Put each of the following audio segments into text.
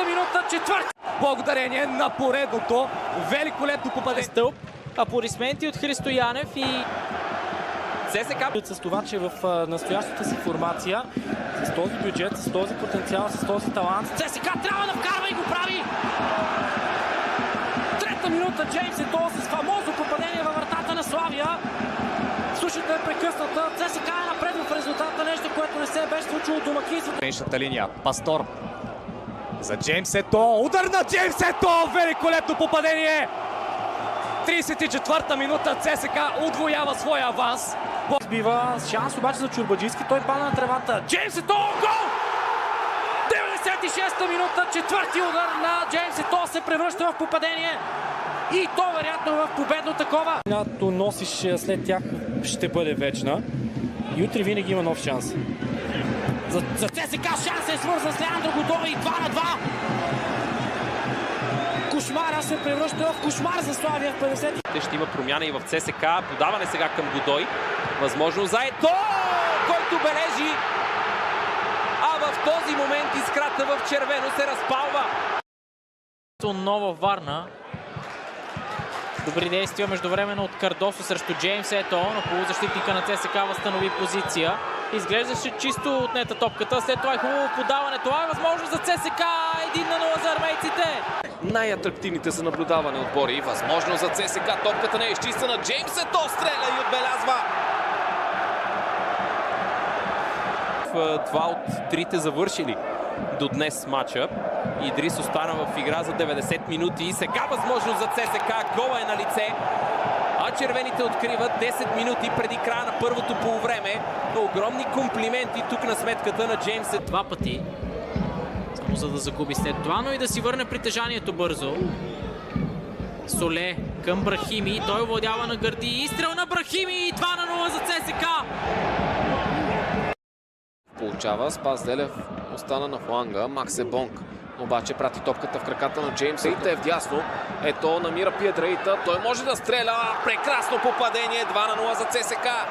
36-та минута, четвърти. Благодарение на поредното великолепно попадение. Стълб, аплодисменти от Христо Янев и ЦСКА с това, че в настоящата си формация, с този бюджет, с този потенциал, с този талант, ЦСКА трябва да вкарва и го прави! Трета минута, Джеймс Ето с фамозно попадение във вратата на Славия. Сушата е прекъсната, ЦСКА е напред в резултата, нещо, което не се беше случило от домакинството. Граничната линия, Пастор. За Джеймс Ето, удар на Джеймс Ето, великолепно попадение! 34-та минута, ЦСКА удвоява своя аванс. Бива шанс обаче за Чорбаджийски, той пада на тревата. Джеймс Ето, гол! 96-та минута, четвърти удар на Джеймс Ето се превръща в попадение. И то вероятно в победно такова. Когато носиш след тях ще бъде вечна. И утре винаги има нов шанс. За ЦСКА шанс е свързан с Леандро Годой, 2 на 2. Кошмара се превръща в кошмар за Славия в 50. Ще има промяна и в ЦСКА. Подаване сега към Годой. Възможно за Ето, който бележи. А в този момент искрата в червено се разпалва. Нова Варна. Добри действия междувременно от Кардосо срещу Джеймс Ето, но полузащитника на ЦСКА възстанови позиция. Изглеждаше чисто отнета топката, след това е хубаво подаване. Това е възможно за ЦСКА, 1-0 за армейците. Най-атрактивните за наблюдаване отбори. Възможно за ЦСКА, топката не е изчистена. Джеймс Ето стреля и отбелязва. Два от трите завършили до днес матча. Идрис остана в игра за 90 минути и сега възможност за ЦСКА. Гола е на лице. А червените откриват 10 минути преди края на първото полувреме. Огромни комплименти тук на сметката на Джеймс. Два пъти. Само за да загуби след това, но и да си върне притежанието бързо. Соле към Брахими. Той овладява на гърди. Изстрел на Брахими. 2-0 за ЦСКА. Получава Спас Делев, остана на фланга. Максе Бонг обаче прати топката в краката на Джеймс. Ейта е вдясно. Ето намира Пиедраита. Той може да стреля. Прекрасно попадение. 2-0 за ЦСКА.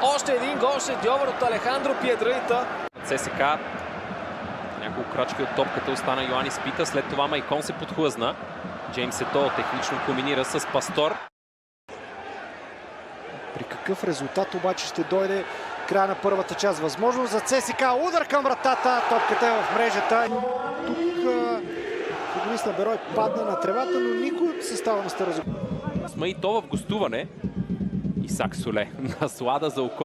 Още един гол шедьовър от Алехандро Пиедраита. ЦСКА няколко крачки от топката остана Йоанис Пита. След това Майкон се подхлъзна. Джеймс Ето технично комбинира с Пастор. При какъв резултат обаче ще дойде края на първата част? Възможно за ЦСКА. Удар към вратата. Топката е в мрежата. Тук футболист на Берой падна на тревата, но никой от състава не сте разумел. Сме и то в гостуване. Исак Соле. Наслада за око.